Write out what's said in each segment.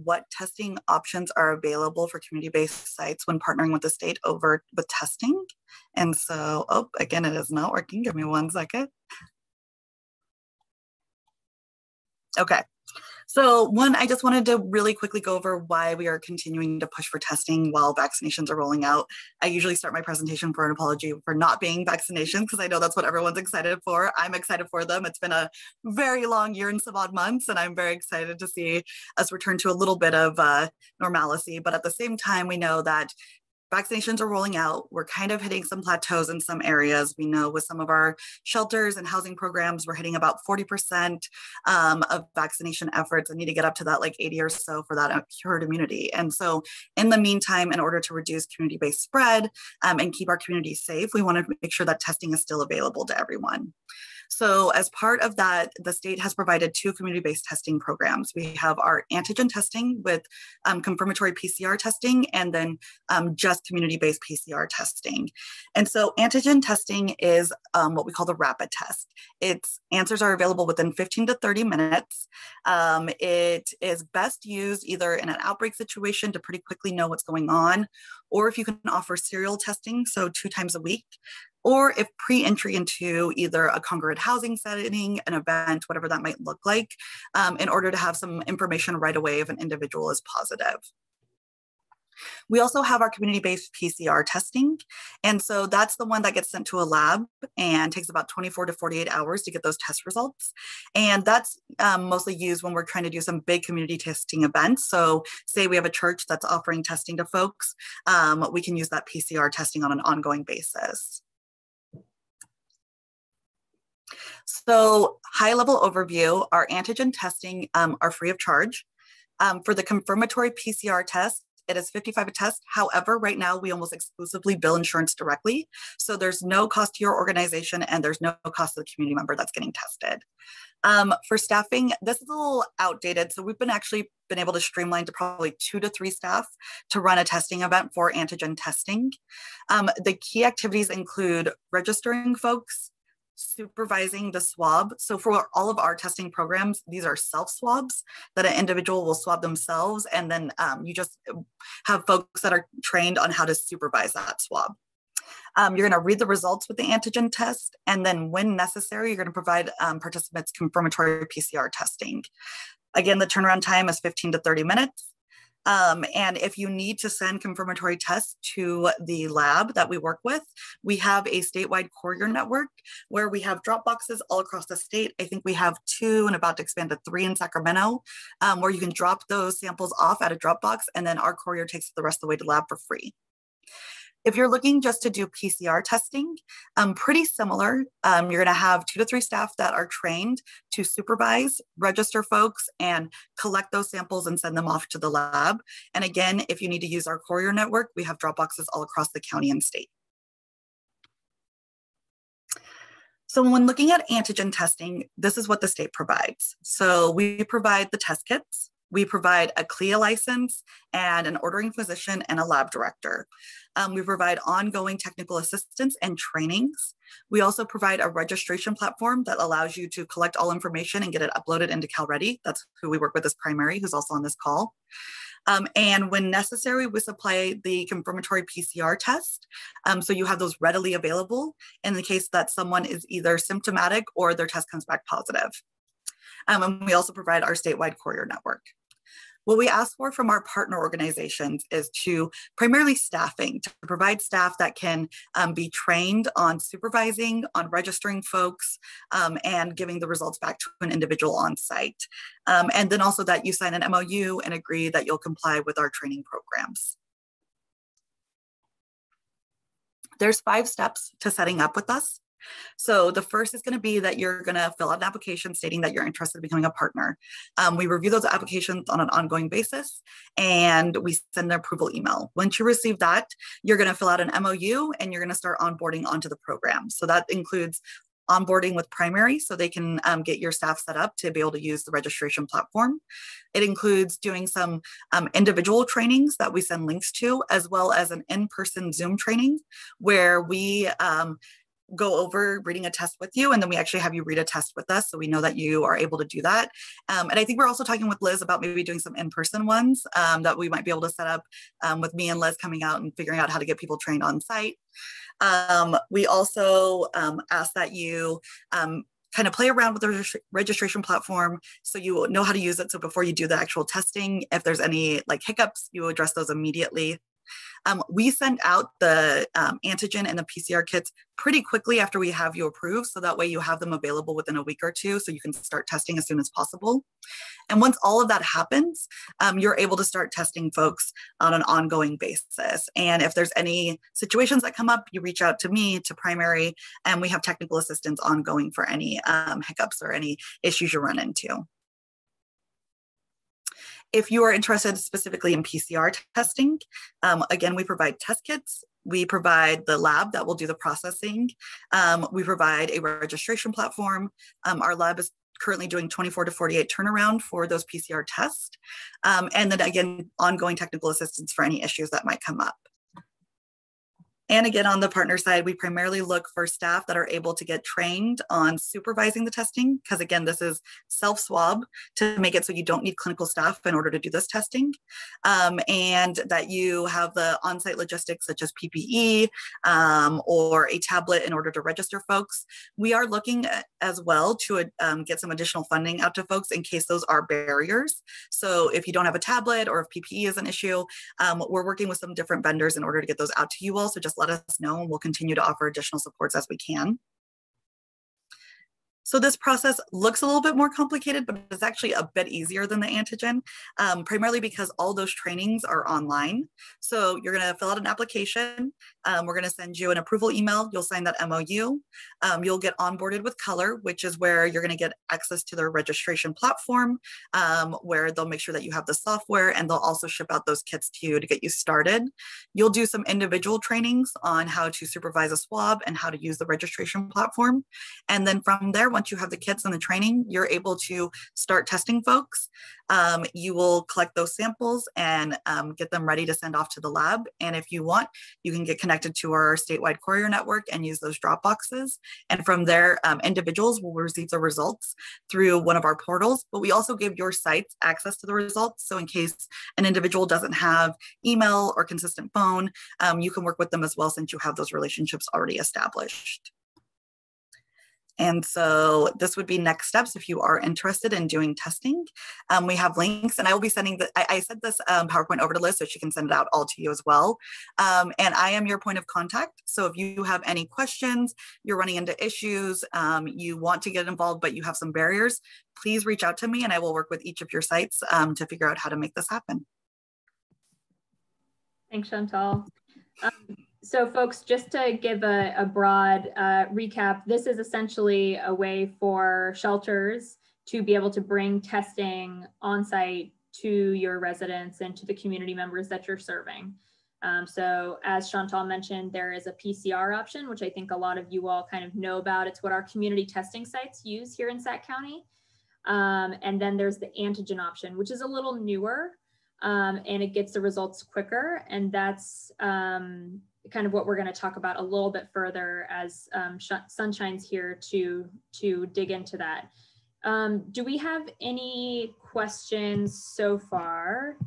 what testing options are available for community-based sites when partnering with the state over with testing. And so, oh, again, it is not working. Give me 1 second. Okay. So one, I just wanted to really quickly go over why we are continuing to push for testing while vaccinations are rolling out. I usually start my presentation for an apology for not being vaccinations because I know that's what everyone's excited for. I'm excited for them. It's been a very long year and some odd months, and I'm very excited to see us return to a little bit of normalcy. But at the same time, we know that vaccinations are rolling out. We're kind of hitting some plateaus in some areas. We know with some of our shelters and housing programs, we're hitting about 40% of vaccination efforts and need to get up to that like 80 or so for that herd immunity. And so in the meantime, in order to reduce community-based spread and keep our community safe, we want to make sure that testing is still available to everyone. So as part of that, the state has provided 2 community-based testing programs. We have our antigen testing with confirmatory PCR testing, and then just community-based PCR testing. And so antigen testing is what we call the rapid test. Its answers are available within 15 to 30 minutes. It is best used either in an outbreak situation to pretty quickly know what's going on, or if you can offer serial testing, so 2 times a week, or if pre-entry into either a congregate housing setting, an event, whatever that might look like, in order to have some information right away if an individual is positive. We also have our community-based PCR testing. And so that's the one that gets sent to a lab and takes about 24 to 48 hours to get those test results. And that's mostly used when we're trying to do some big community testing events. So say we have a church that's offering testing to folks, we can use that PCR testing on an ongoing basis. So high-level overview, our antigen testing are free of charge. For the confirmatory PCR test, it is $55 a test. However, right now we almost exclusively bill insurance directly. So there's no cost to your organization and there's no cost to the community member that's getting tested. For staffing, this is a little outdated. So we've been able to streamline to probably 2 to 3 staff to run a testing event for antigen testing. The key activities include registering folks, supervising the swab. So for all of our testing programs, these are self-swabs that an individual will swab themselves. And then you just have folks that are trained on how to supervise that swab. You're gonna read the results with the antigen test. And then when necessary, you're gonna provide participants confirmatory PCR testing. Again, the turnaround time is 15 to 30 minutes. And if you need to send confirmatory tests to the lab that we work with, we have a statewide courier network where we have drop boxes all across the state. I think we have 2 and about to expand to 3 in Sacramento, where you can drop those samples off at a drop box and then our courier takes it the rest of the way to lab for free. If you're looking just to do PCR testing, pretty similar. You're gonna have 2 to 3 staff that are trained to supervise, register folks, and collect those samples and send them off to the lab. And again, if you need to use our courier network, we have drop boxes all across the county and state. So when looking at antigen testing, this is what the state provides. So we provide the test kits. We provide a CLIA license and an ordering physician and a lab director. We provide ongoing technical assistance and trainings. We also provide a registration platform that allows you to collect all information and get it uploaded into CalReady. That's who we work with as primary, who's also on this call. And when necessary, we supply the confirmatory PCR test. So you have those readily available in the case that someone is either symptomatic or their test comes back positive. And we also provide our statewide courier network. What we ask for from our partner organizations is to primarily staffing, to provide staff that can be trained on supervising, on registering folks, and giving the results back to an individual on site. And then also that you sign an MOU and agree that you'll comply with our training programs. There's 5 steps to setting up with us. So the first is going to be that you're going to fill out an application stating that you're interested in becoming a partner. We review those applications on an ongoing basis and we send an approval email. Once you receive that, you're going to fill out an MOU and you're going to start onboarding onto the program. So that includes onboarding with primary so they can get your staff set up to be able to use the registration platform. It includes doing some individual trainings that we send links to, as well as an in-person Zoom training where we go over reading a test with you, and then we actually have you read a test with us, so we know that you are able to do that. And I think we're also talking with Liz about maybe doing some in-person ones that we might be able to set up with me and Liz coming out and figuring out how to get people trained on site. We also ask that you kind of play around with the registration platform so you know how to use it. So before you do the actual testing, if there's any like hiccups, you address those immediately. We send out the antigen and the PCR kits pretty quickly after we have you approved, so that way you have them available within a week or two so you can start testing as soon as possible. And once all of that happens, you're able to start testing folks on an ongoing basis. And if there's any situations that come up, you reach out to me, to primary, and we have technical assistance ongoing for any hiccups or any issues you run into. If you are interested specifically in PCR testing, again, we provide test kits. We provide the lab that will do the processing. We provide a registration platform. Our lab is currently doing 24 to 48 turnaround for those PCR tests. And then again, ongoing technical assistance for any issues that might come up. And again, on the partner side, we primarily look for staff that are able to get trained on supervising the testing, because again, this is self-swab to make it so you don't need clinical staff in order to do this testing. And that you have the on-site logistics such as PPE or a tablet in order to register folks. We are looking as well to get some additional funding out to folks in case those are barriers. So if you don't have a tablet or if PPE is an issue, we're working with some different vendors in order to get those out to you all. So just let us know and we'll continue to offer additional supports as we can. So this process looks a little bit more complicated, but it's actually a bit easier than the antigen, primarily because all those trainings are online. So you're gonna fill out an application. We're gonna send you an approval email. You'll sign that MOU. You'll get onboarded with Color, which is where you're gonna get access to their registration platform, where they'll make sure that you have the software, and they'll also ship out those kits to you to get you started. You'll do some individual trainings on how to supervise a swab and how to use the registration platform. And then from there, once you have the kits and the training, you're able to start testing folks. You will collect those samples and get them ready to send off to the lab. And if you want, you can get connected to our statewide courier network and use those drop boxes. And from there, individuals will receive the results through one of our portals, but we also give your sites access to the results. So in case an individual doesn't have email or consistent phone, you can work with them as well, since you have those relationships already established. And so this would be next steps if you are interested in doing testing. We have links, and I will be sending I sent this PowerPoint over to Liz so she can send it out all to you as well. And I am your point of contact. So if you have any questions, you're running into issues, you want to get involved, but you have some barriers, please reach out to me and I will work with each of your sites to figure out how to make this happen. Thanks, Chantal. So folks, just to give a broad recap, this is essentially a way for shelters to be able to bring testing on site to your residents and to the community members that you're serving. So as Chantal mentioned, there is a PCR option, which I think a lot of you all kind of know about. It's what our community testing sites use here in Sac County. And then there's the antigen option, which is a little newer, and it gets the results quicker. And that's kind of what we're going to talk about a little bit further as Sunshine's here to dig into that. Do we have any questions so far?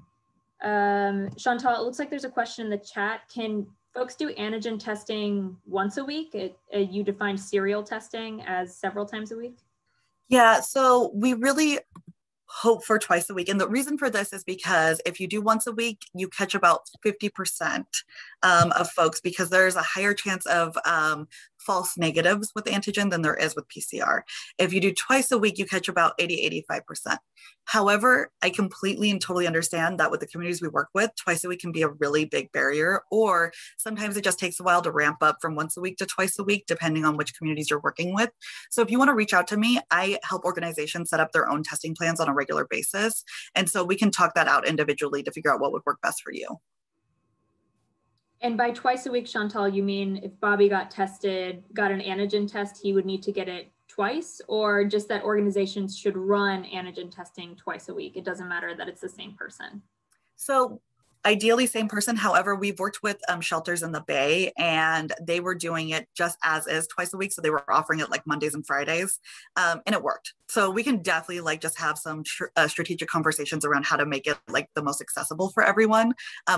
Chantal, it looks like there's a question in the chat. Can folks do antigen testing once a week? You defined serial testing as several times a week? Yeah, so we really hope for twice a week. And the reason for this is because if you do once a week, you catch about 50% of folks, because there's a higher chance of false negatives with antigen than there is with PCR. If you do twice a week, you catch about 80–85%. However, I completely and totally understand that with the communities we work with, twice a week can be a really big barrier, or sometimes it just takes a while to ramp up from once a week to twice a week, depending on which communities you're working with. So if you want to reach out to me, I help organizations set up their own testing plans on a regular basis. And so we can talk that out individually to figure out what would work best for you. And by twice a week, Chantal, you mean if Bobby got tested, got an antigen test, he would need to get it twice, or just that organizations should run antigen testing twice a week? It doesn't matter that it's the same person. So Ideally, same person. However, we've worked with shelters in the Bay, and they were doing it just as is twice a week. So they were offering it like Mondays and Fridays, and it worked. So we can definitely like just have some strategic conversations around how to make it like the most accessible for everyone.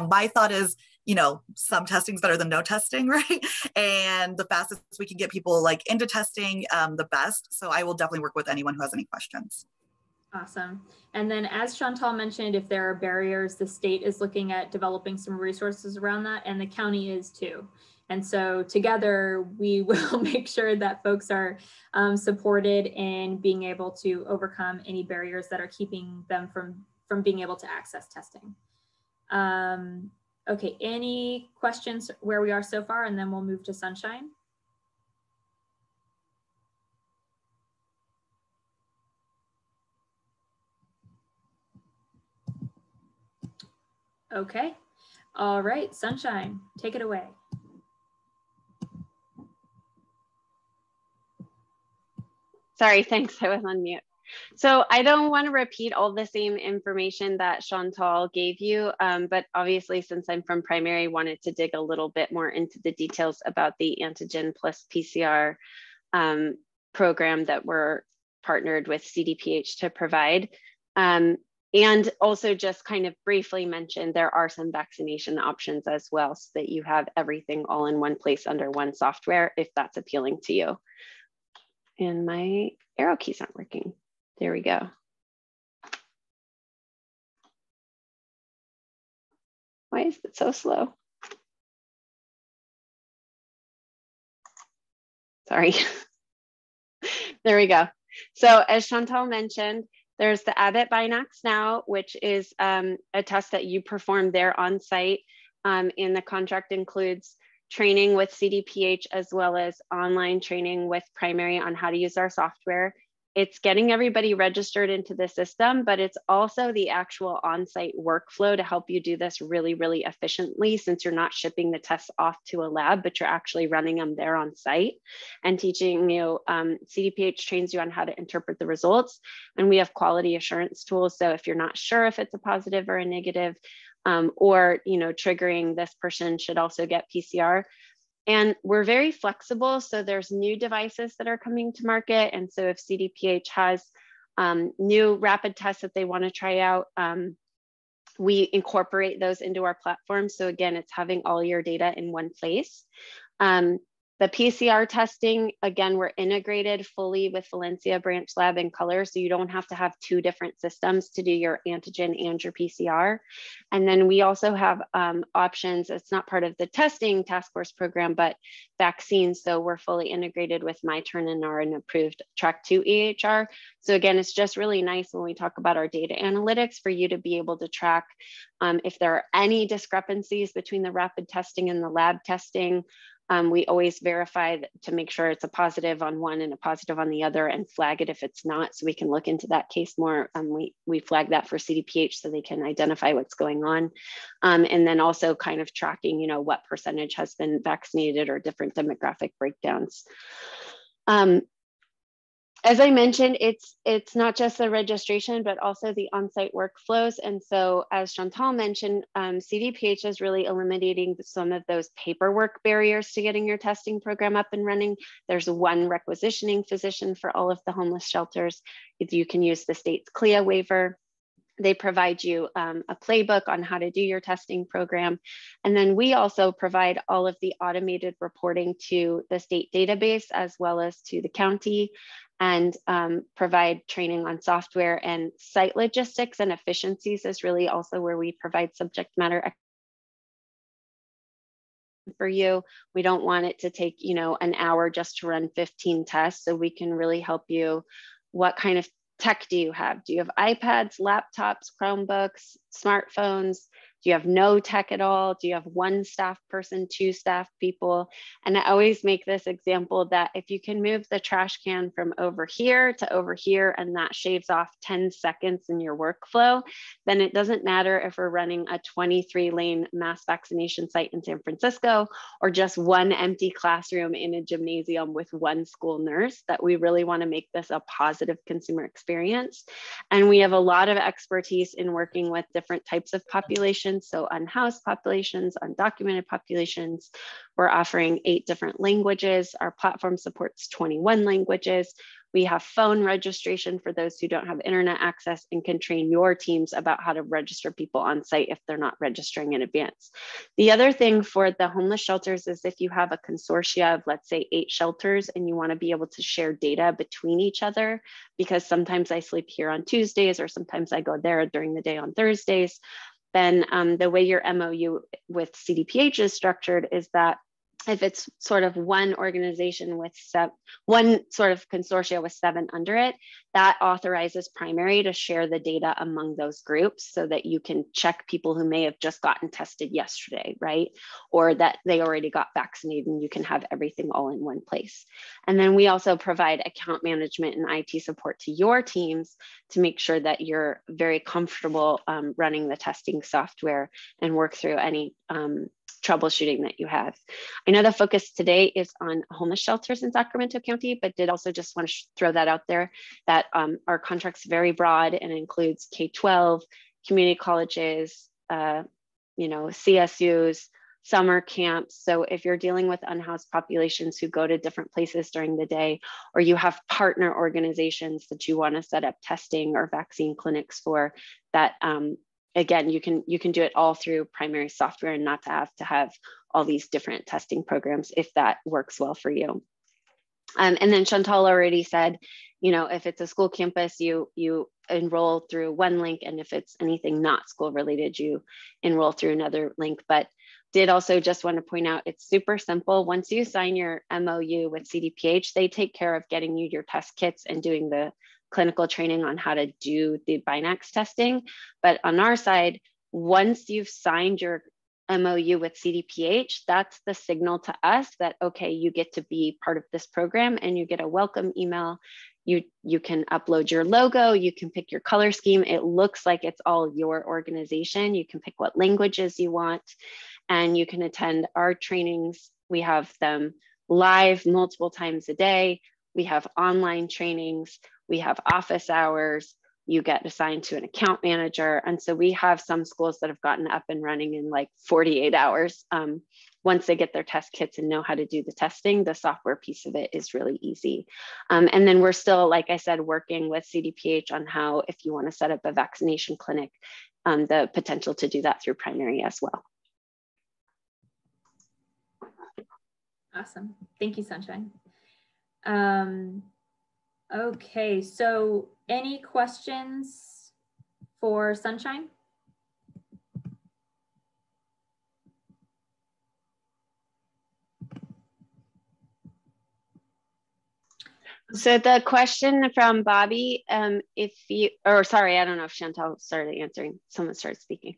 My thought is, you know, some testing is better than no testing, right? And the fastest we can get people like into testing, the best. So I will definitely work with anyone who has any questions. Awesome. And then as Chantal mentioned, if there are barriers, the state is looking at developing some resources around that, and the county is too. And so together we will make sure that folks are supported in being able to overcome any barriers that are keeping them from being able to access testing. Okay, any questions where we are so far, and then we'll move to Sunshine. Okay, all right, Sunshine, take it away. Sorry, thanks, I was on mute. So I don't want to repeat all the same information that Chantal gave you, but obviously since I'm from primary, wanted to dig a little bit more into the details about the antigen plus PCR program that we're partnered with CDPH to provide. And also just kind of briefly mention there are some vaccination options as well, so that you have everything all in one place under one software, if that's appealing to you. And my arrow keys aren't working. There we go. Why is it so slow? Sorry. There we go. So as Chantal mentioned, there's the Abbott Binax Now, which is a test that you perform there on site. And the contract includes training with CDPH as well as online training with primary on how to use our software. It's getting everybody registered into the system, but it's also the actual on-site workflow to help you do this really, really efficiently, since you're not shipping the tests off to a lab, but you're actually running them there on site and teaching you. CDPH trains you on how to interpret the results, and we have quality assurance tools. So if you're not sure if it's a positive or a negative, or triggering this person should also get PCR. And we're very flexible. So there's new devices that are coming to market. And so if CDPH has new rapid tests that they want to try out, we incorporate those into our platform. So again, it's having all your data in one place. The PCR testing, again, we're integrated fully with Valencia Branch Lab and Color, so you don't have to have two different systems to do your antigen and your PCR. And then we also have options. It's not part of the testing task force program, but vaccines. So we're fully integrated with MyTurn and are an approved Track 2 EHR. So again, it's just really nice when we talk about our data analytics for you to be able to track if there are any discrepancies between the rapid testing and the lab testing. We always verify to make sure it's a positive on one and a positive on the other, and flag it if it's not, so we can look into that case more. We flag that for CDPH so they can identify what's going on. And then also kind of tracking, what percentage has been vaccinated or different demographic breakdowns. As I mentioned, it's not just the registration, but also the on-site workflows. And so as Chantal mentioned, CDPH is really eliminating some of those paperwork barriers to getting your testing program up and running. There's one requisitioning physician for all of the homeless shelters. If you can use the state's CLIA waiver. They provide you a playbook on how to do your testing program. And then we also provide all of the automated reporting to the state database as well as to the county, and provide training on software. And site logistics and efficiencies is really also where we provide subject matter for you. We don't want it to take, an hour just to run 15 tests. So we can really help you. What kind of tech do you have? Do you have iPads, laptops, Chromebooks, smartphones? Do you have no tech at all? Do you have one staff person, two staff people? And I always make this example that if you can move the trash can from over here to over here, and that shaves off 10 seconds in your workflow, then it doesn't matter if we're running a 23-lane mass vaccination site in San Francisco or just one empty classroom in a gymnasium with one school nurse, that we really want to make this a positive consumer experience. And we have a lot of expertise in working with different different types of populations. So unhoused populations, undocumented populations. We're offering 8 different languages. Our platform supports 21 languages. We have phone registration for those who don't have internet access and can train your teams about how to register people on site if they're not registering in advance. The other thing for the homeless shelters is if you have a consortia of, let's say, 8 shelters and you want to be able to share data between each other, because sometimes I sleep here on Tuesdays or sometimes I go there during the day on Thursdays, then the way your MOU with CDPH is structured is that if it's sort of one organization with one sort of consortia with 7 under it, that authorizes primary to share the data among those groups so that you can check people who may have just gotten tested yesterday, right? Or that they already got vaccinated, and you can have everything all in one place. And then we also provide account management and IT support to your teams to make sure that you're very comfortable running the testing software and work through any troubleshooting that you have. I know the focus today is on homeless shelters in Sacramento County, but did also just want to throw that out there that our contract's very broad and includes K-12, community colleges, CSUs, summer camps. So if you're dealing with unhoused populations who go to different places during the day, or you have partner organizations that you want to set up testing or vaccine clinics for, that again, you can do it all through primary software and not to have all these different testing programs if that works well for you. And then Chantal already said, if it's a school campus, you enroll through one link, and if it's anything not school related, you enroll through another link. But did also just want to point out, it's super simple. Once you sign your MOU with CDPH, they take care of getting you your test kits and doing the clinical training on how to do the Binax testing. But on our side, once you've signed your MOU with CDPH, that's the signal to us that, okay, you get to be part of this program, and you get a welcome email. You can upload your logo, you can pick your color scheme. It looks like it's all your organization. You can pick what languages you want, and you can attend our trainings. We have them live multiple times a day. We have online trainings. We have office hours. You get assigned to an account manager. And so we have some schools that have gotten up and running in like 48 hours. Once they get their test kits and know how to do the testing, the software piece of it is really easy. And then we're still, like I said, working with CDPH on how, if you want to set up a vaccination clinic, the potential to do that through primary as well. Awesome. Thank you, Sunshine. Okay, so any questions for Sunshine? So the question from Bobby, sorry, I don't know if Chantal started answering, someone started speaking.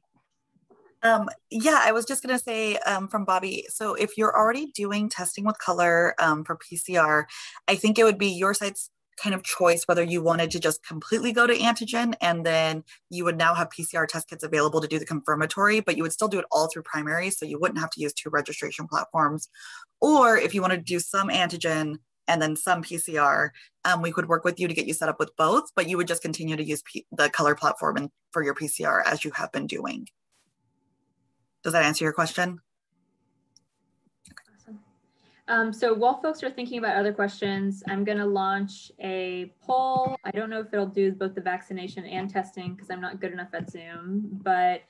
Yeah, I was just going to say from Bobby, so if you're already doing testing with color for PCR, I think it would be your site's kind of choice whether you wanted to just completely go to antigen, and then you would now have PCR test kits available to do the confirmatory, but you would still do it all through primary, so you wouldn't have to use 2 registration platforms. Or if you wanted to do some antigen and then some PCR, we could work with you to get you set up with both, but you would just continue to use the color platform for your PCR as you have been doing. Does that answer your question? Awesome. So while folks are thinking about other questions, I'm going to launch a poll. I don't know if it'll do both the vaccination and testing because I'm not good enough at Zoom, but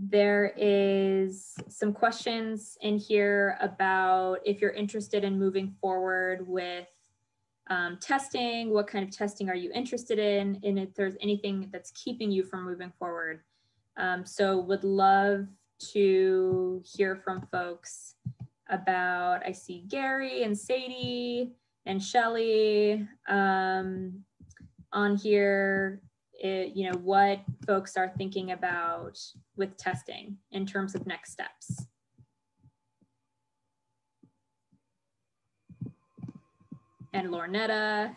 there is some questions in here about if you're interested in moving forward with testing, what kind of testing are you interested in, and if there's anything that's keeping you from moving forward. So would love to hear from folks about, I see Gary and Sadie and Shelly on here, what folks are thinking about with testing in terms of next steps. And Lornetta.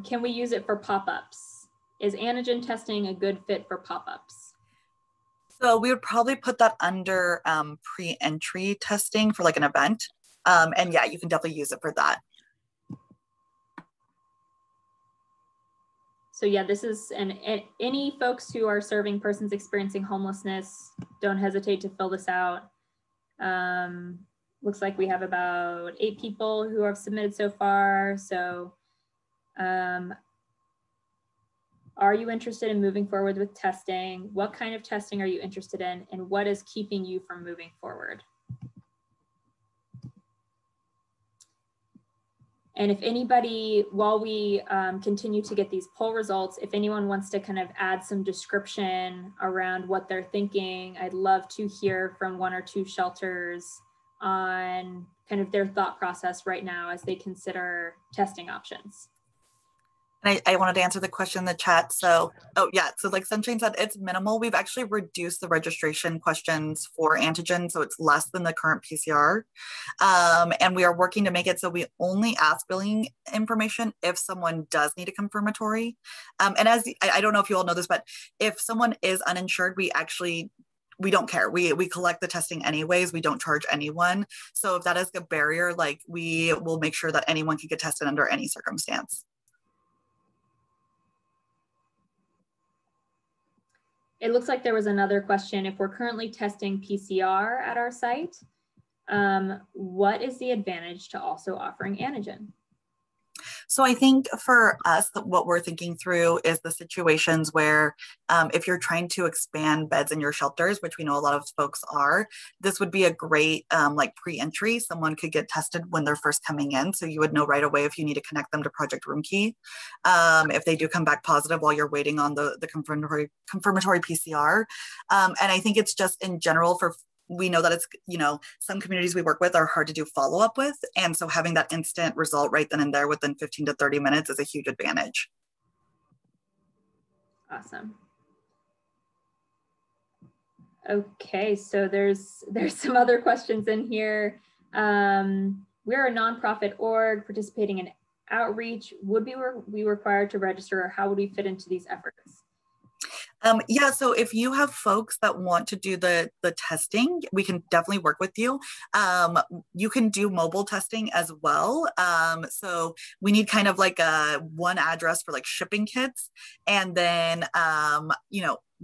Can we use it for pop-ups? Is antigen testing a good fit for pop-ups? So we would probably put that under pre-entry testing for like an event. And yeah, you can definitely use it for that. So yeah, this is, and any folks who are serving persons experiencing homelessness, don't hesitate to fill this out. Looks like we have about 8 people who have submitted so far. So are you interested in moving forward with testing? What kind of testing are you interested in? And what is keeping you from moving forward? And if anybody, while we continue to get these poll results, if anyone wants to kind of add some description around what they're thinking, I'd love to hear from 1 or 2 shelters on kind of their thought process right now as they consider testing options. And I wanted to answer the question in the chat. So, oh yeah, so like Sunshine said, it's minimal. We've actually reduced the registration questions for antigen, so it's less than the current PCR. And we are working to make it so we only ask billing information if someone does need a confirmatory. And as I don't know if you all know this, but if someone is uninsured, we don't care. We collect the testing anyways. We don't charge anyone. So if that is a barrier, like we will make sure that anyone can get tested under any circumstance. It looks like there was another question. If we're currently testing PCR at our site, what is the advantage to also offering antigen? So I think for us, what we're thinking through is the situations where if you're trying to expand beds in your shelters, which we know a lot of folks are, this would be a great like pre-entry. Someone could get tested when they're first coming in. So you would know right away if you need to connect them to Project Room Key. If they do come back positive while you're waiting on the confirmatory PCR. And I think it's just in general we know that it's, some communities we work with are hard to do follow-up with. And so having that instant result right then and there within 15 to 30 minutes is a huge advantage. Awesome. Okay, so there's some other questions in here. We're a nonprofit org participating in outreach. Would we required to register, or how would we fit into these efforts? Yeah, so if you have folks that want to do the testing, we can definitely work with you. You can do mobile testing as well. So we need kind of like one address for like shipping kits. And then,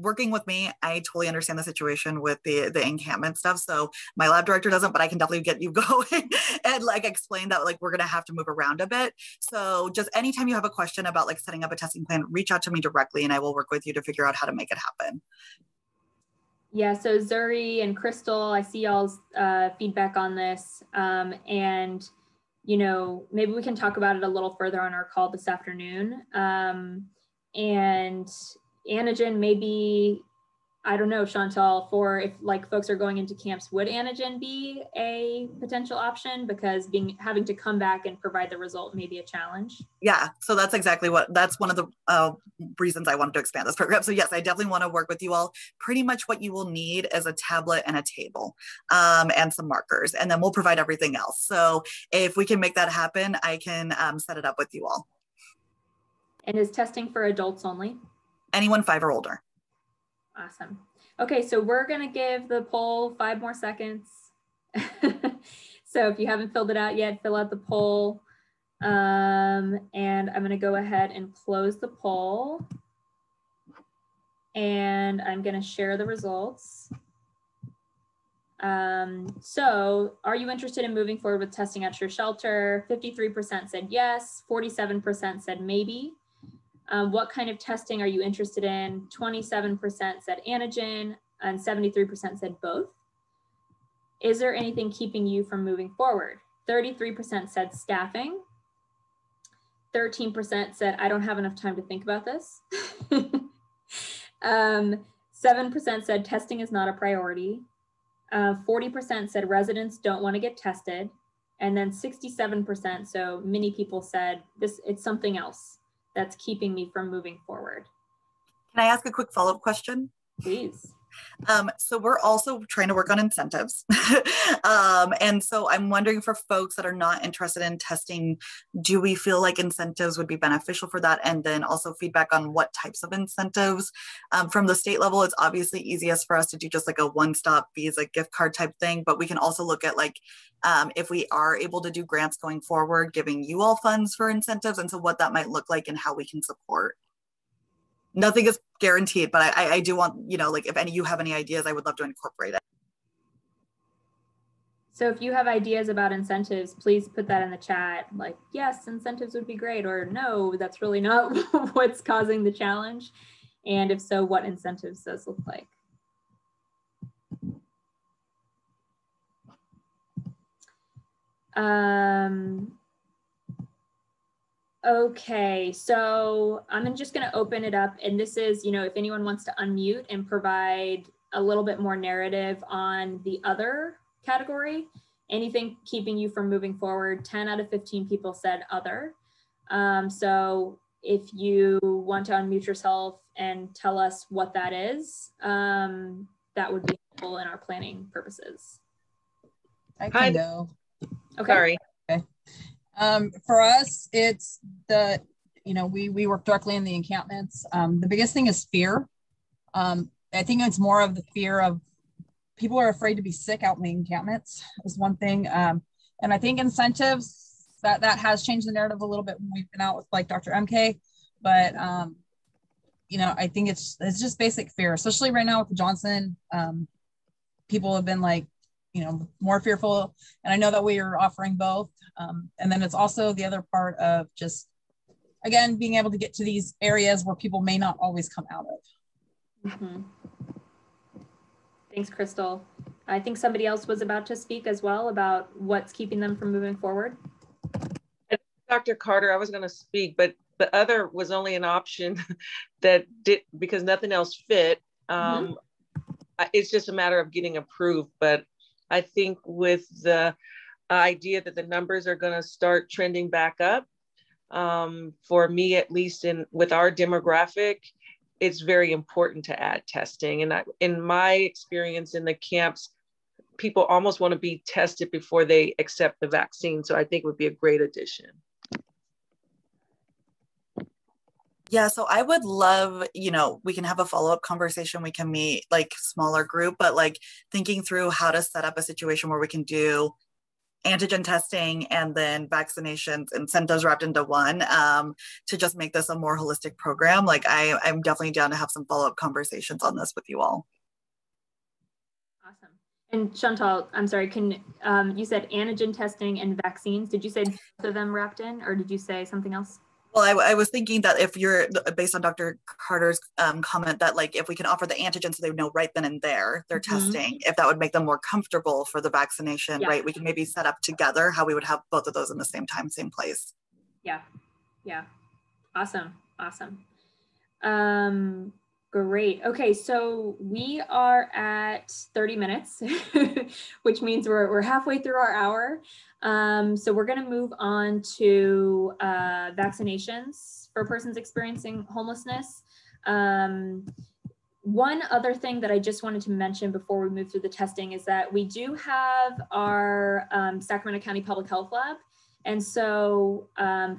working with me, I totally understand the situation with the encampment stuff. So my lab director doesn't, but I can definitely get you going and like explain that like we're gonna have to move around a bit. So just anytime you have a question about like setting up a testing plan, reach out to me directly and I will work with you to figure out how to make it happen. Yeah, so Zuri and Crystal, I see y'all's feedback on this. And, maybe we can talk about it a little further on our call this afternoon. And antigen, maybe, I don't know, Chantal, for if like folks are going into camps, would antigen be a potential option? Because having to come back and provide the result may be a challenge. Yeah, so that's one of the reasons I wanted to expand this program. So yes, I definitely want to work with you all. Pretty much what you will need is a tablet and a table and some markers, and then we'll provide everything else. So if we can make that happen, I can set it up with you all. And is testing for adults only? Anyone 5 or older. Awesome. Okay, so we're going to give the poll 5 more seconds. So if you haven't filled it out yet, fill out the poll. And I'm going to go ahead and close the poll. And I'm going to share the results. So are you interested in moving forward with testing at your shelter? 53% said yes, 47% said maybe. What kind of testing are you interested in? 27% said antigen and 73% said both. Is there anything keeping you from moving forward? 33% said staffing. 13% said, I don't have enough time to think about this. 7% said testing is not a priority. 40% said residents don't want to get tested. And then 67%, so many people said it's something else that's keeping me from moving forward. Can I ask a quick follow-up question? Please. So we're also trying to work on incentives. And so I'm wondering, for folks that are not interested in testing, do we feel like incentives would be beneficial for that? And then also feedback on what types of incentives. From the state level, it's obviously easiest for us to do just like a one-stop Visa gift card type thing, but we can also look at like, if we are able to do grants going forward, giving you all funds for incentives, and so what that might look like and how we can support. Nothing is guaranteed, but I do want, like if you have any ideas, I would love to incorporate it. So if you have ideas about incentives, please put that in the chat. Like, yes, incentives would be great, or no, that's really not what's causing the challenge. And if so, what incentives does look like? Okay, so I'm just going to open it up, and this is, if anyone wants to unmute and provide a little bit more narrative on the other category, anything keeping you from moving forward. 10 out of 15 people said other. So if you want to unmute yourself and tell us what that is, that would be helpful in our planning purposes. I can go. Okay. Sorry. Okay. For us, it's the, we work directly in the encampments. The biggest thing is fear. I think it's more of the fear of people are afraid to be sick out in the encampments is one thing. And I think incentives, that has changed the narrative a little bit when we've been out with like Dr. MK, but I think it's just basic fear, especially right now with the Johnson. People have been like, more fearful. And I know that we are offering both. And then it's also the other part of just, again, being able to get to these areas where people may not always come out of. Mm-hmm. Thanks, Crystal. I think somebody else was about to speak as well about what's keeping them from moving forward. Dr. Carter, I was going to speak, but the other was only an option that did, because nothing else fit. It's just a matter of getting approved. But I think with the idea that the numbers are going to start trending back up, for me, at least with our demographic, it's very important to add testing. And in my experience in the camps, people almost want to be tested before they accept the vaccine. So I think it would be a great addition. Yeah, so I would love, we can have a follow-up conversation. We can meet like smaller group, but like thinking through how to set up a situation where we can do antigen testing and then vaccinations incentives wrapped into one, to just make this a more holistic program. Like I'm definitely down to have some follow-up conversations on this with you all. Awesome. And Chantal, I'm sorry, you said antigen testing and vaccines. Did you say both of them wrapped in, or did you say something else? Well, I was thinking that if you're, based on Dr. Carter's comment, that like if we can offer the antigen so they know right then and there they're testing, if that would make them more comfortable for the vaccination, right? We can maybe set up together how we would have both of those in the same time, same place. Yeah. Awesome. Great. Okay, so we are at 30 minutes, which means we're halfway through our hour. So we're going to move on to vaccinations for persons experiencing homelessness. One other thing that I just wanted to mention before we move through the testing is that we do have our Sacramento County Public Health Lab. And so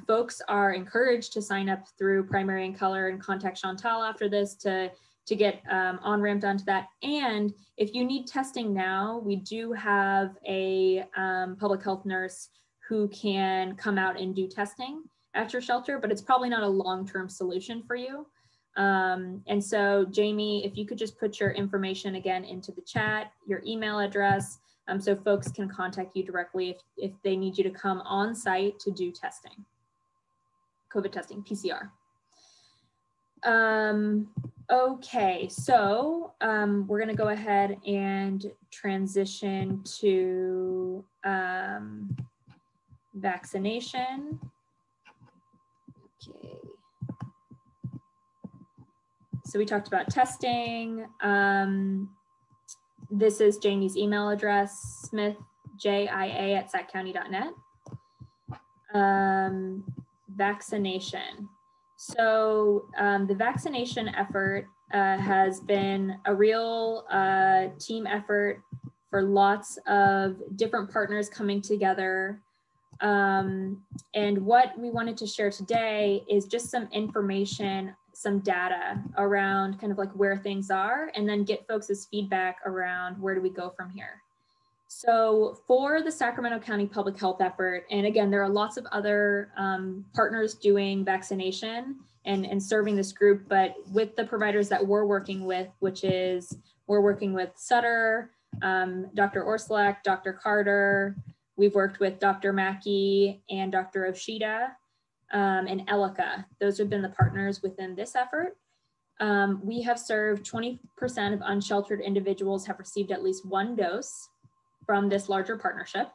folks are encouraged to sign up through Primary and Color and contact Chantal after this to get on-ramped onto that. And if you need testing now, we do have a public health nurse who can come out and do testing at your shelter, but it's probably not a long-term solution for you. And so Jamie, if you could just put your information again into the chat, your email address, so folks can contact you directly if they need you to come on site to do testing, COVID testing, PCR. Okay, so we're going to go ahead and transition to vaccination. Okay. So we talked about testing. This is Jamie's email address, smithjia@saccounty.net. Vaccination. So the vaccination effort has been a real team effort for lots of different partners coming together. And what we wanted to share today is just some information, some data around kind of like where things are, and then get folks' feedback around where do we go from here. So for the Sacramento County Public Health effort, and again, there are lots of other partners doing vaccination, and serving this group, but with the providers that we're working with, which is we're working with Sutter, Dr. Orslak, Dr. Carter, we've worked with Dr. Mackey and Dr. Oshida, and Elika. Those have been the partners within this effort. We have served 20% of unsheltered individuals have received at least one dose from this larger partnership.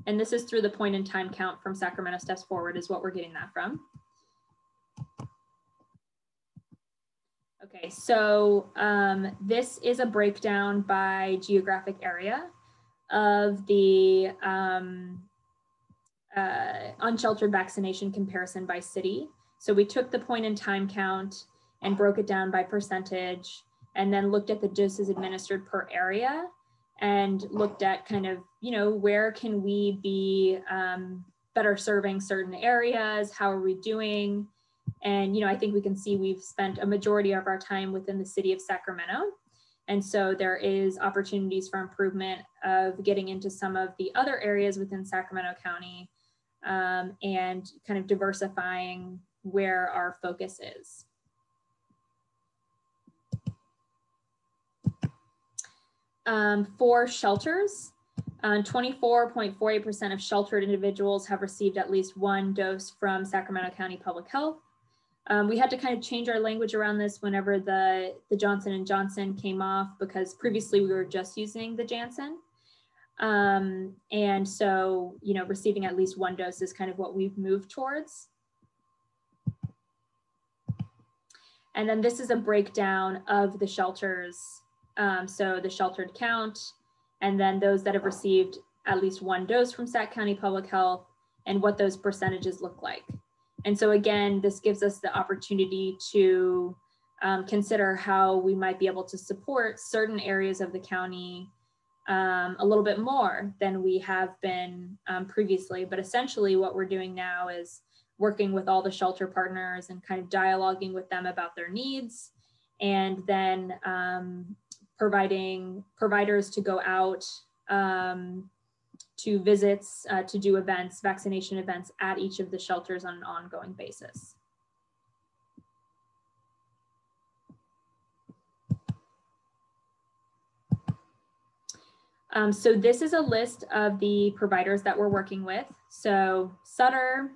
And this is through the point in time count from Sacramento Steps Forward is what we're getting that from. Okay, so this is a breakdown by geographic area of the unsheltered vaccination comparison by city. So we took the point in time count and broke it down by percentage, and then looked at the doses administered per area and looked at kind of, you know, where can we be better serving certain areas? How are we doing? And, you know, I think we can see we've spent a majority of our time within the city of Sacramento. And so there is opportunities for improvement of getting into some of the other areas within Sacramento County and kind of diversifying where our focus is. For shelters, 24.48% of sheltered individuals have received at least one dose from Sacramento County Public Health. We had to kind of change our language around this whenever the Johnson & Johnson came off, because previously we were just using the Janssen. And so, you know, receiving at least one dose is kind of what we've moved towards. And then this is a breakdown of the shelters. So the sheltered count, and then those that have received at least one dose from Sac County Public Health, and what those percentages look like. And so again, this gives us the opportunity to consider how we might be able to support certain areas of the county a little bit more than we have been previously. But essentially what we're doing now is working with all the shelter partners and kind of dialoguing with them about their needs, and then providing providers to go out to visits, to do events, vaccination events at each of the shelters on an ongoing basis. So this is a list of the providers that we're working with. So Sutter,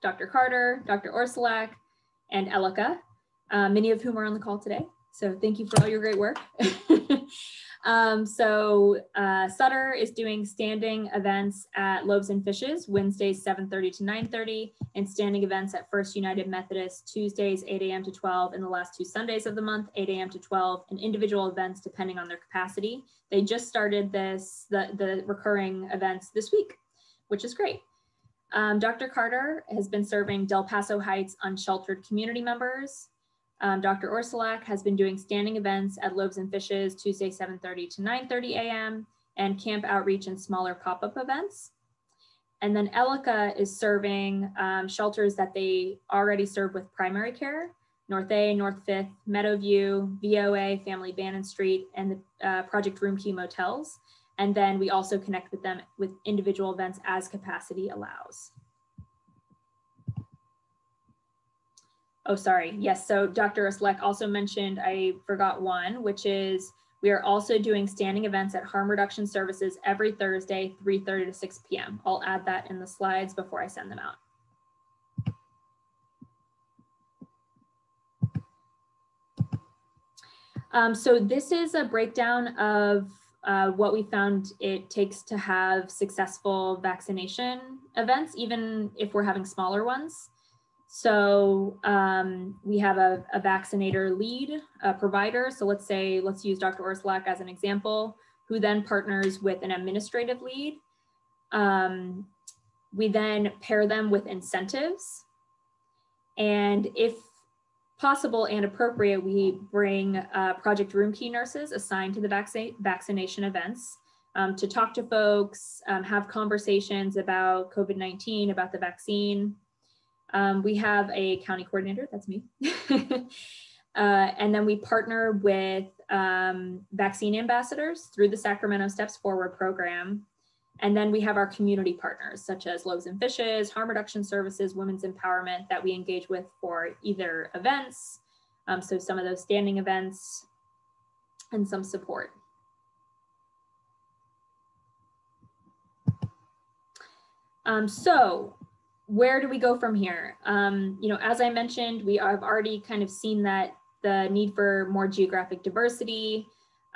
Dr. Carter, Dr. Orslak, and Elika, many of whom are on the call today. So thank you for all your great work. Sutter is doing standing events at Loaves and Fishes, Wednesdays 7:30 to 9:30, and standing events at First United Methodist, Tuesdays 8 a.m. to 12, and the last 2 Sundays of the month, 8 a.m. to 12, and individual events depending on their capacity. They just started the recurring events this week, which is great. Dr. Carter has been serving Del Paso Heights unsheltered community members. Dr. Orslak has been doing standing events at Loaves and Fishes, Tuesday 7:30 to 9:30 a.m. and camp outreach and smaller pop-up events. And then Elika is serving shelters that they already serve with primary care, North A, North 5th, Meadowview, VOA, Family Bannon Street, and the Project Room Key motels. And then we also connect with them with individual events as capacity allows. Oh, sorry. Yes. So Dr. Oslek also mentioned, I forgot one, which is we are also doing standing events at harm reduction services every Thursday, 3:30 to 6 p.m. I'll add that in the slides before I send them out. So this is a breakdown of what we found it takes to have successful vaccination events, even if we're having smaller ones. So we have a vaccinator lead, a provider. So let's use Dr. Orslak as an example, who then partners with an administrative lead. We then pair them with incentives. And if possible and appropriate, we bring Project Room Key nurses assigned to the vaccination events to talk to folks, have conversations about COVID-19, about the vaccine. We have a county coordinator, that's me. And then we partner with vaccine ambassadors through the Sacramento Steps Forward program. And then we have our community partners, such as Loaves and Fishes, Harm Reduction Services, Women's Empowerment, that we engage with for either events, so some of those standing events, and some support. So where do we go from here? You know, as I mentioned, we have already kind of seen that the need for more geographic diversity,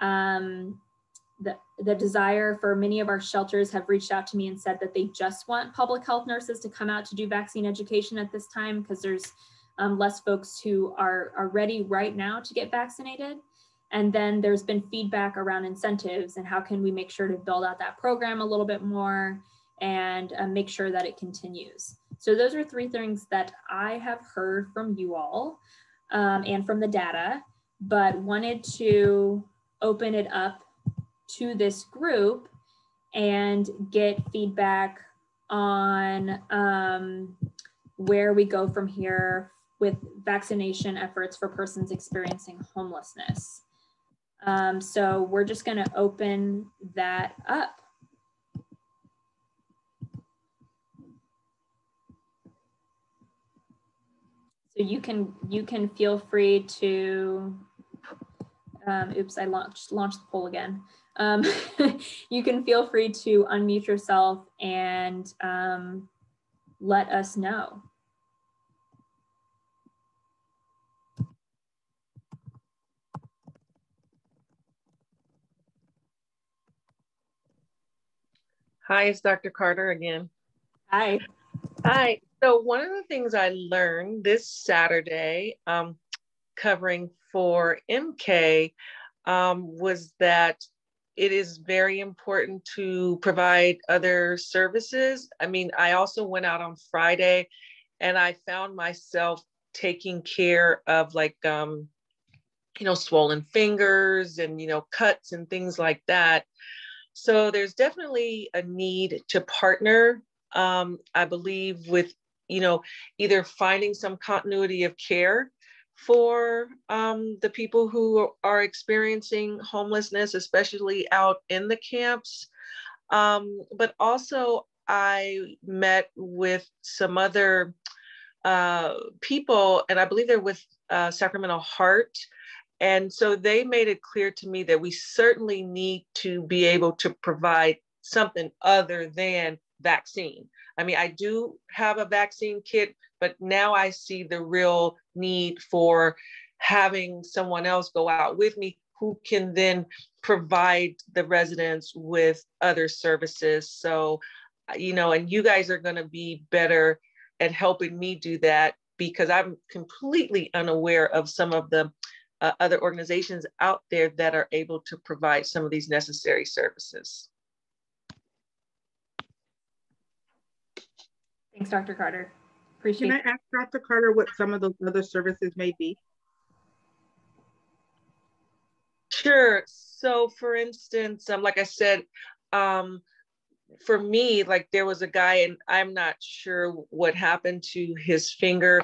the desire for many of our shelters have reached out to me and said that they just want public health nurses to come out to do vaccine education at this time, because there's less folks who are ready right now to get vaccinated. And then there's been feedback around incentives and how can we make sure to build out that program a little bit more and make sure that it continues. So those are 3 things that I have heard from you all and from the data, but wanted to open it up to this group and get feedback on where we go from here with vaccination efforts for persons experiencing homelessness. So we're just going to open that up. So you can feel free to, oops, I launched the poll again. You can feel free to unmute yourself and let us know. Hi, it's Dr. Carter again. Hi. Hi. So one of the things I learned this Saturday, covering for MK, was that it is very important to provide other services. I mean, I also went out on Friday and I found myself taking care of like, you know, swollen fingers and, you know, cuts and things like that. So there's definitely a need to partner, I believe, with, you know, either finding some continuity of care for the people who are experiencing homelessness, especially out in the camps. But also I met with some other people, and I believe they're with Sacramento Heart. And so they made it clear to me that we certainly need to be able to provide something other than vaccine. I mean, I do have a vaccine kit, but now I see the real need for having someone else go out with me who can then provide the residents with other services. So, you know, and you guys are going to be better at helping me do that, because I'm completely unaware of some of the other organizations out there that are able to provide some of these necessary services. Thanks, Dr. Carter. Appreciate it. Can I ask Dr. Carter what some of those other services may be? Sure. So for instance, like I said, for me, like there was a guy, and I'm not sure what happened to his finger,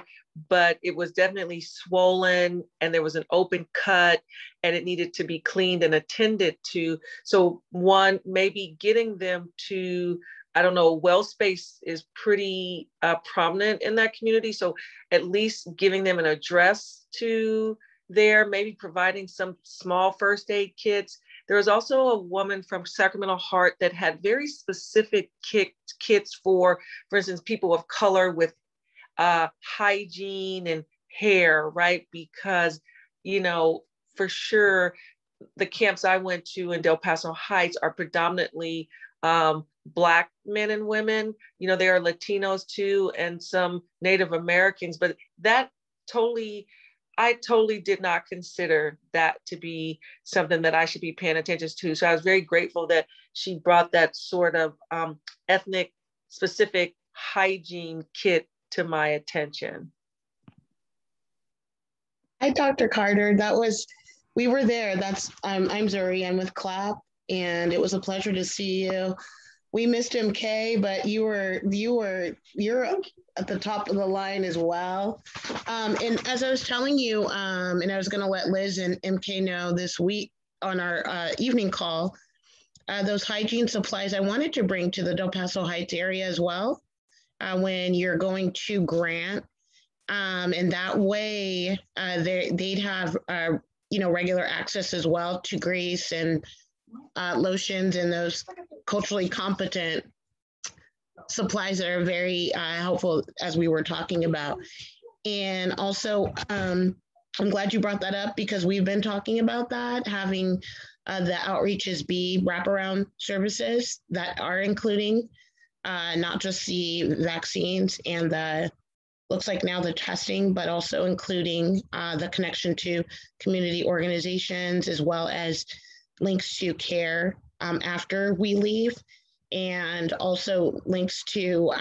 but it was definitely swollen and there was an open cut and it needed to be cleaned and attended to. So one, maybe getting them to, I don't know, well space is pretty prominent in that community. So at least giving them an address to there, maybe providing some small first aid kits. There was also a woman from Sacramento Heart that had very specific kits for instance, people of color with hygiene and hair, right? Because, you know, for sure, the camps I went to in Del Paso Heights are predominantly Black men and women. You know, there are Latinos too, and some Native Americans, but that I totally did not consider that to be something that I should be paying attention to. So I was very grateful that she brought that sort of ethnic specific hygiene kit to my attention. Hi, Dr. Carter. We were there. I'm Zuri. I'm with CLAP, and it was a pleasure to see you. We missed MK, but you're at the top of the line as well. And as I was telling you, and I was going to let Liz and MK know this week on our evening call, those hygiene supplies I wanted to bring to the Del Paso Heights area as well when you're going to Grant. And that way they'd have, regular access as well to grease and lotions and those culturally competent supplies that are very helpful, as we were talking about. And also, I'm glad you brought that up because we've been talking about that, having the outreaches be wraparound services that are including not just the vaccines and the, looks like now the testing, but also including the connection to community organizations, as well as links to care after we leave, and also links to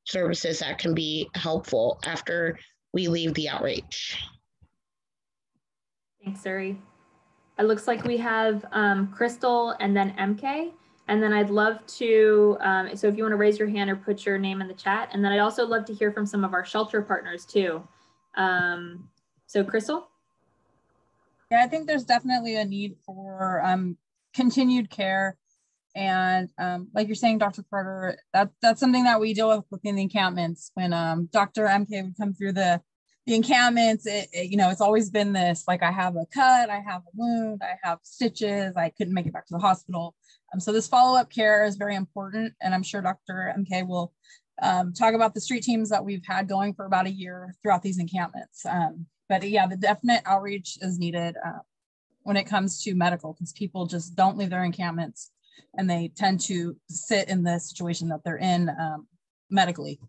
services that can be helpful after we leave the outreach. Thanks, Zuri. It looks like we have Crystal and then MK. And then I'd love to, so if you want to raise your hand or put your name in the chat. And then I'd also love to hear from some of our shelter partners too. So Crystal? Yeah, I think there's definitely a need for continued care. And like you're saying, Dr. Carter, that's something that we deal with within the encampments. When Dr. MK would come through the encampments, it's always been this, like, I have a cut, I have a wound, I have stitches, I couldn't make it back to the hospital. So this follow-up care is very important. And I'm sure Dr. MK will talk about the street teams that we've had going for about a year throughout these encampments. But yeah, the definite outreach is needed when it comes to medical, because people just don't leave their encampments and they tend to sit in the situation that they're in medically.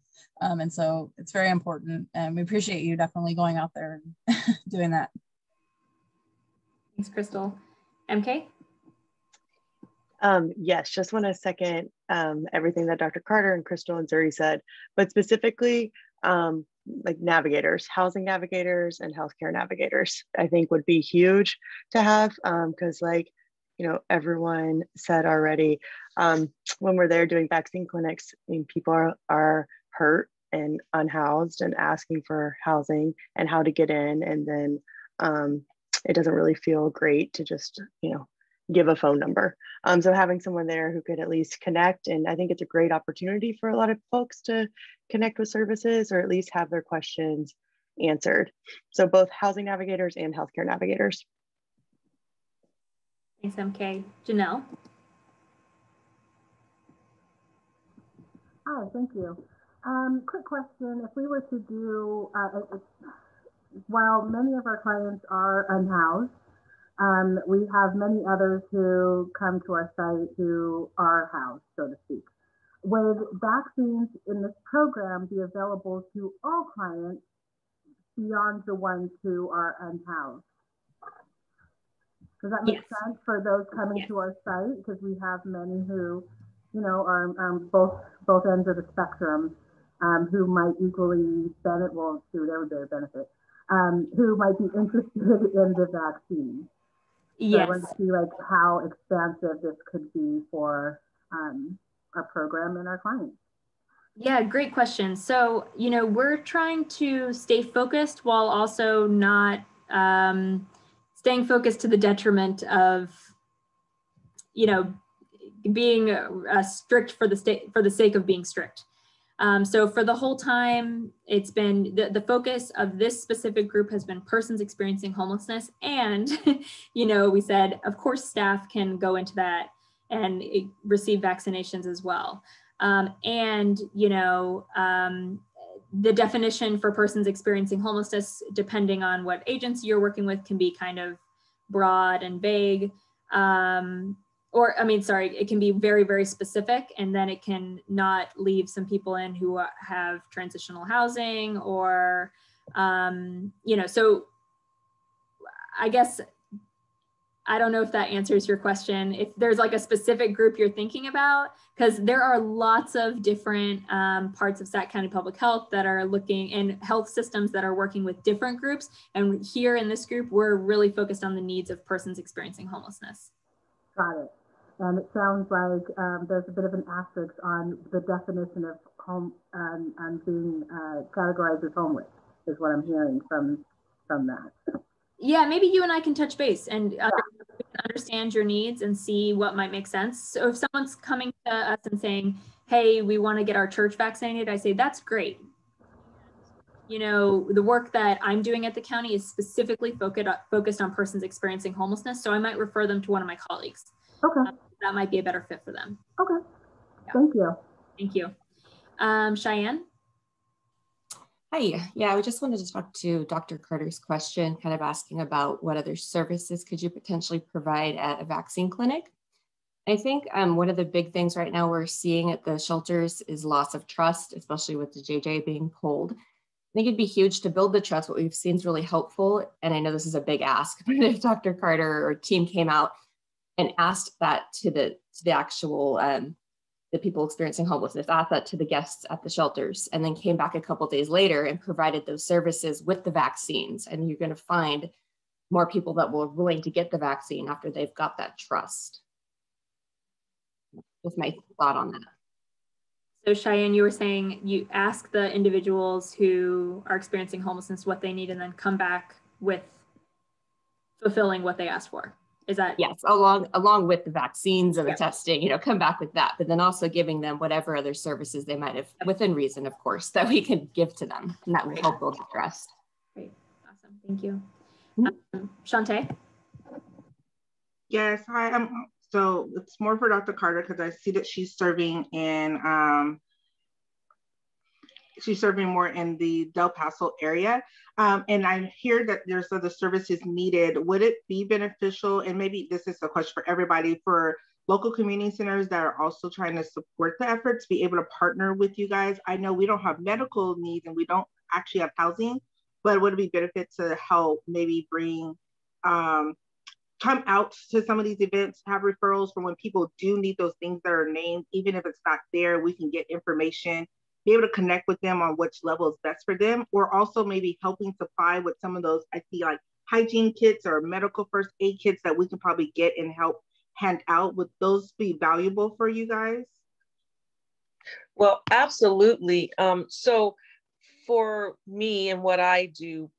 And so it's very important, and we appreciate you definitely going out there and doing that. Thanks, Crystal. MK? Yes, just want to second everything that Dr. Carter and Crystal and Zuri said, but specifically like navigators, housing navigators and healthcare navigators, I think would be huge to have, because like, everyone said already, when we're there doing vaccine clinics, I mean, people are hurt and unhoused and asking for housing and how to get in. And then it doesn't really feel great to just, give a phone number. So having someone there who could at least connect, and I think it's a great opportunity for a lot of folks to connect with services or at least have their questions answered. So both housing navigators and healthcare navigators. Thanks, MK. Janelle? Hi, thank you. Quick question. If we were to do, while many of our clients are unhoused, we have many others who come to our site who are housed, so to speak. Would vaccines in this program be available to all clients beyond the ones who are unhoused? Does that make sense for those coming to our site? Because we have many who, are both ends of the spectrum, who might equally benefit, well, shoot, everybody benefit, who might be interested in the vaccine. So I want to see like how expansive this could be for our program and our clients. Yeah, great question. So, we're trying to stay focused while also not staying focused to the detriment of, being strict for the sake of being strict. So for the whole time, it's been the focus of this specific group has been persons experiencing homelessness. And, we said, of course, staff can go into that and receive vaccinations as well. The definition for persons experiencing homelessness, depending on what agency you're working with, can be kind of broad and vague. It can be very, very specific, and then it can not leave some people in who have transitional housing or, so I guess, I don't know if that answers your question. If there's like a specific group you're thinking about, because there are lots of different parts of Sac County Public Health that are looking, and health systems that are working with different groups. And here in this group, we're really focused on the needs of persons experiencing homelessness. Got it. And it sounds like there's a bit of an asterisk on the definition of home and being categorized as homeless, is what I'm hearing from that. Yeah, maybe you and I can touch base and understand your needs and see what might make sense. So if someone's coming to us and saying, hey, we want to get our church vaccinated, I say, that's great. You know, the work that I'm doing at the county is specifically focused on persons experiencing homelessness. So I might refer them to one of my colleagues. Okay. That might be a better fit for them. Okay. Yeah. Thank you. Thank you. Cheyenne? Hi. Yeah, I just wanted to talk to Dr. Carter's question, kind of asking about what other services could you potentially provide at a vaccine clinic? I think one of the big things right now we're seeing at the shelters is loss of trust, especially with the JJ being pulled. I think it'd be huge to build the trust. What we've seen is really helpful. And I know this is a big ask, but if Dr. Carter or team came out and asked that to the actual, the people experiencing homelessness, asked that to the guests at the shelters, and then came back a couple of days later and provided those services with the vaccines. And you're going to find more people that were willing to get the vaccine after they've got that trust. That's my thought on that. So Cheyenne, you were saying you ask the individuals who are experiencing homelessness what they need and then come back with fulfilling what they asked for. Is that? Yes, along with the vaccines and the testing, you know, come back with that, but then also giving them whatever other services they might have, within reason, of course, that we can give to them, and that will help build the trust. Great, awesome, thank you. Mm-hmm. Shantae? Yes, hi. So it's more for Dr. Carter because I see that she's serving in she's serving more in the Del Paso area. And I hear that there's other services needed. Would it be beneficial, and maybe this is a question for everybody, for local community centers that are also trying to support the efforts, be able to partner with you guys? I know we don't have medical needs and we don't actually have housing, but would it be benefit to help maybe bring, come out to some of these events, have referrals for when people do need those things that are named, even if it's not there, we can get information, be able to connect with them on which level is best for them, or also maybe helping supply with some of those, I see like hygiene kits or medical first aid kits that we can probably get and help hand out. Would those be valuable for you guys? Well, absolutely. So for me and what I do,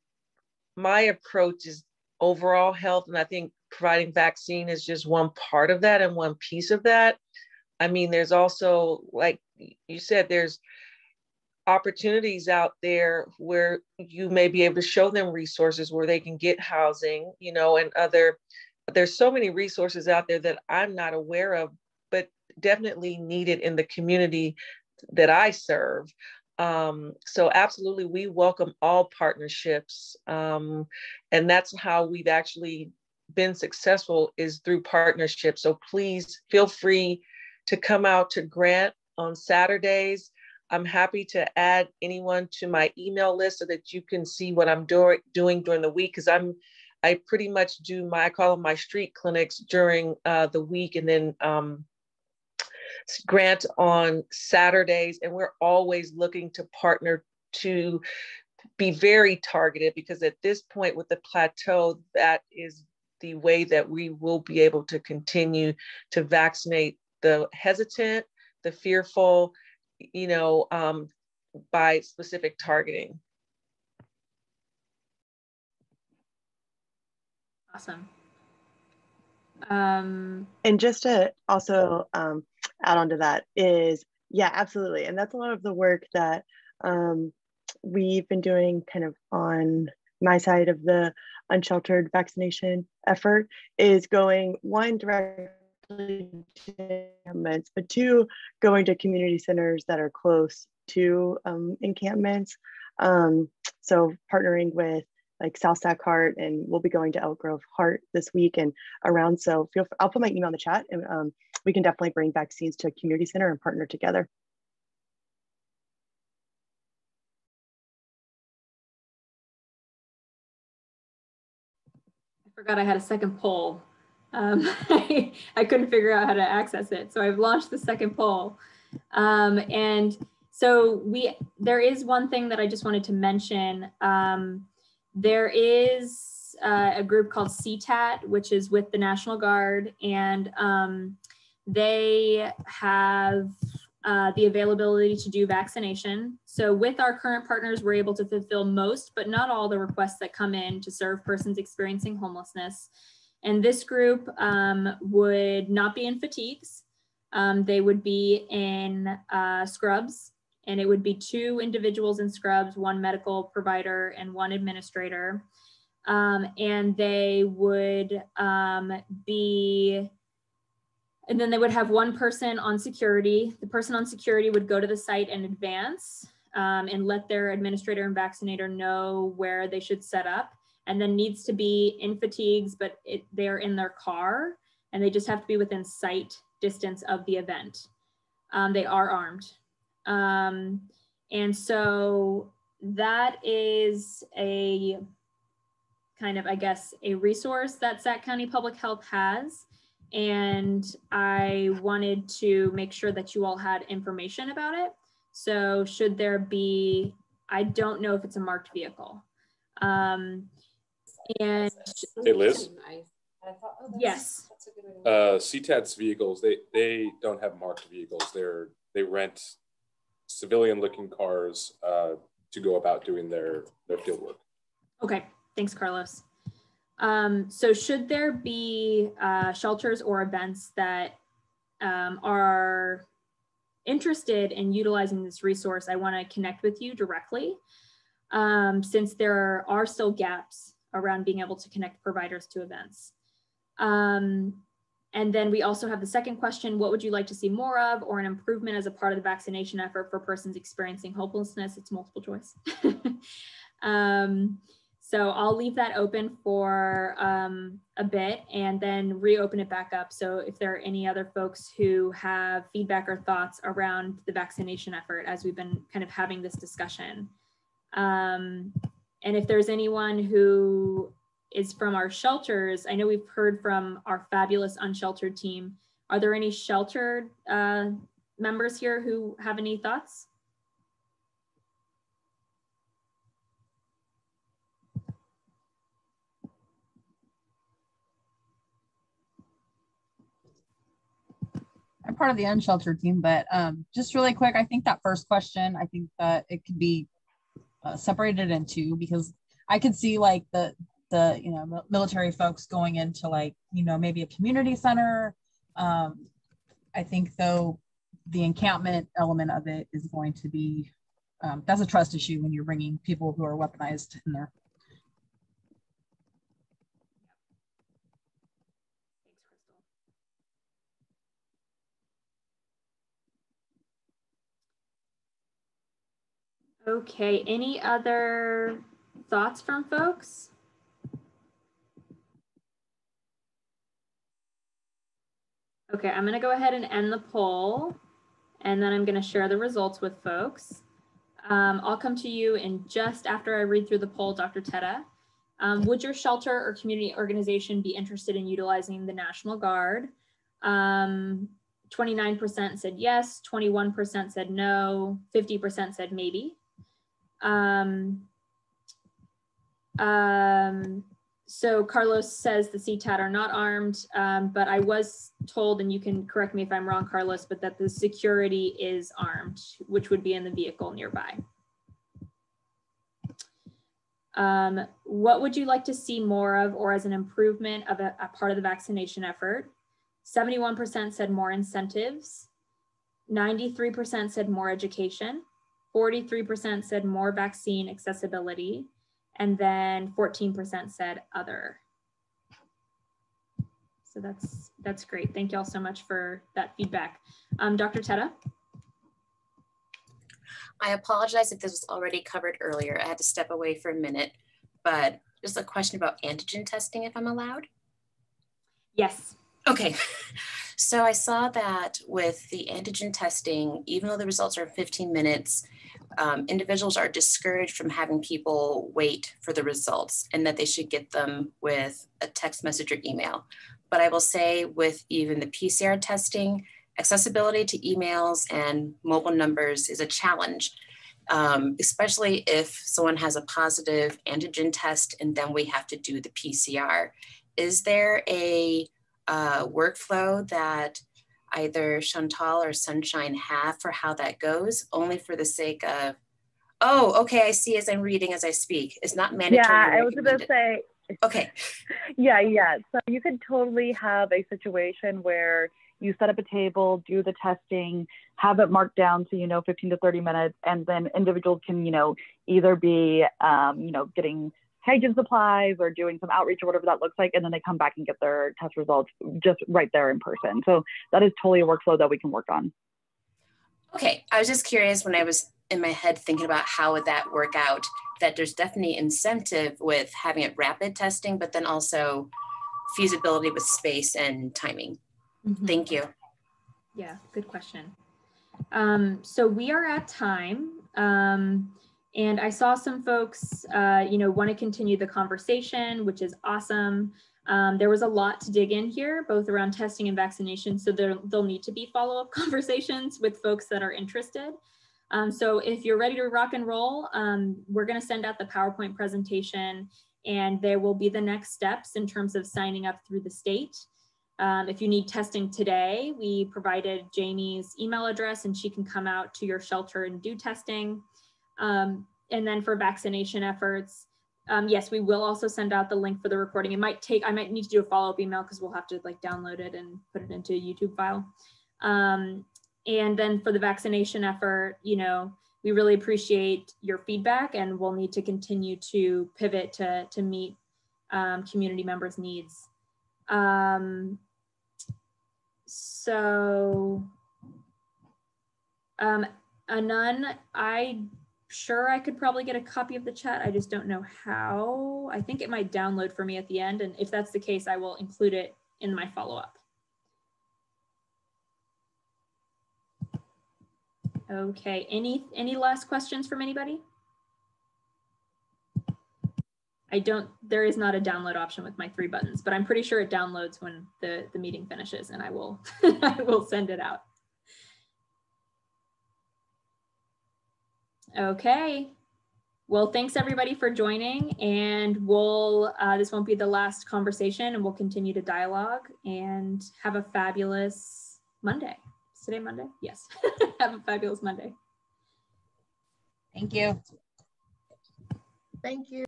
my approach is overall health. And I think providing vaccine is just one part of that and one piece of that. I mean, there's also, like you said, there's opportunities out there where you may be able to show them resources where they can get housing, you know, and there's so many resources out there that I'm not aware of, but definitely needed in the community that I serve. So absolutely, we welcome all partnerships. And that's how we've actually been successful, is through partnerships. So please feel free to come out to Grant on Saturdays. I'm happy to add anyone to my email list so that you can see what I'm doing during the week, because I pretty much do I call them my street clinics during the week, and then Grant on Saturdays. And we're always looking to partner to be very targeted, because at this point with the plateau, that is the way that we will be able to continue to vaccinate the hesitant, the fearful, you know, by specific targeting. Awesome. And just to also add on to that is, yeah, absolutely. And that's a lot of the work that we've been doing kind of on my side of the unsheltered vaccination effort, is going, one, directly to encampments, but two, going to community centers that are close to encampments. So partnering with like South Sac Heart, and we'll be going to Elk Grove Heart this week and around. So I'll put my email in the chat, and we can definitely bring vaccines to a community center and partner together. I forgot I had a second poll. I couldn't figure out how to access it. So I've launched the second poll. And so there is one thing that I just wanted to mention. There is a group called CTAT, which is with the National Guard, and they have the availability to do vaccination. So with our current partners, we're able to fulfill most, but not all, the requests that come in to serve persons experiencing homelessness. And this group would not be in fatigues. They would be in scrubs, and it would be 2 individuals in scrubs, 1 medical provider and 1 administrator. And they would and then they would have 1 person on security. The person on security would go to the site in advance and let their administrator and vaccinator know where they should set up, and then needs to be in fatigues, but they're in their car, and they just have to be within sight distance of the event. They are armed. And so that is a kind of, I guess, a resource that Sac County Public Health has. And I wanted to make sure that you all had information about it. So should there be, I don't know if it's a marked vehicle. And hey, Liz? Yes. CTAD's vehicles, they don't have marked vehicles. They rent civilian looking cars to go about doing their field work. Okay, thanks, Carlos. So should there be shelters or events that are interested in utilizing this resource, I want to connect with you directly, since there are still gaps around being able to connect providers to events. And then we also have the second question: what would you like to see more of or an improvement as a part of the vaccination effort for persons experiencing homelessness? It's multiple choice. So I'll leave that open for a bit and then reopen it back up. So if there are any other folks who have feedback or thoughts around the vaccination effort as we've been kind of having this discussion. And if there's anyone who is from our shelters, I know we've heard from our fabulous unsheltered team. Are there any sheltered members here who have any thoughts? I'm part of the unsheltered team, but just really quick, I think that first question, I think that it could be separated in 2, because I could see like the military folks going into like, maybe a community center. I think though the encampment element of it is going to be, that's a trust issue when you're bringing people who are weaponized in there. Okay, any other thoughts from folks? Okay, I'm gonna go ahead and end the poll, and then I'm gonna share the results with folks. I'll come to you in just after I read through the poll, Dr. Teta. Would your shelter or community organization be interested in utilizing the National Guard? 29% said yes, 21% said no, 50% said maybe. So Carlos says the CTAD are not armed, but I was told, and you can correct me if I'm wrong, Carlos, but that the security is armed, which would be in the vehicle nearby. What would you like to see more of or as an improvement of a part of the vaccination effort? 71% said more incentives, 93% said more education, 43% said more vaccine accessibility, and then 14% said other. So that's great. Thank you all so much for that feedback. Dr. Teta? I apologize if this was already covered earlier. I had to step away for a minute, but just a question about antigen testing, if I'm allowed. Yes. Okay. So I saw that with the antigen testing, even though the results are 15 minutes, individuals are discouraged from having people wait for the results and that they should get them with a text message or email. But I will say with even the PCR testing, accessibility to emails and mobile numbers is a challenge, especially if someone has a positive antigen test and then we have to do the PCR. Is there a workflow that either Chantal or Sunshine have for how that goes, only for the sake of, oh, okay, I see as I'm reading as I speak. It's not mandatory. Yeah, I was going to say, Okay. Yeah. So you could totally have a situation where you set up a table, do the testing, have it marked down so 15 to 30 minutes, and then individuals can, either be, getting hygiene supplies or doing some outreach or whatever that looks like, and then they come back and get their test results just right there in person. So that is totally a workflow that we can work on. Okay, I was just curious when I was in my head thinking about how would that work out, that there's definitely incentive with having it rapid testing, but then also feasibility with space and timing. Mm-hmm. Thank you. Yeah, good question. So we are at time. And I saw some folks, want to continue the conversation, which is awesome. There was a lot to dig in here, both around testing and vaccination. So there'll need to be follow-up conversations with folks that are interested. So if you're ready to rock and roll, we're going to send out the PowerPoint presentation, and there will be the next steps in terms of signing up through the state. If you need testing today, we provided Jamie's email address, and she can come out to your shelter and do testing. And then for vaccination efforts, yes, we will also send out the link for the recording. I might need to do a follow-up email because we'll have to download it and put it into a YouTube file. And then for the vaccination effort, we really appreciate your feedback, and we'll need to continue to pivot to meet community members' needs. Anun, I'm sure I could probably get a copy of the chat. I just don't know how. I think it might download for me at the end. And if that's the case, I will include it in my follow-up. Okay, any last questions from anybody? There is not a download option with my 3 buttons, but I'm pretty sure it downloads when the meeting finishes, and I will, I will send it out. Okay, well, thanks everybody for joining, and this won't be the last conversation, and we'll continue to dialogue, and have a fabulous Monday. Is today Monday? Yes, have a fabulous Monday. Thank you. Thank you.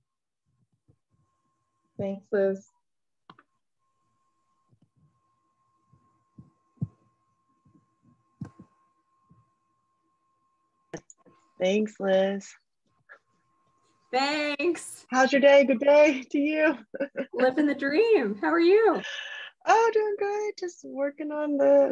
Thanks, Liz. Thanks, Liz. Thanks. How's your day? Good day to you. Living the dream. How are you? Oh, doing good. Just working on the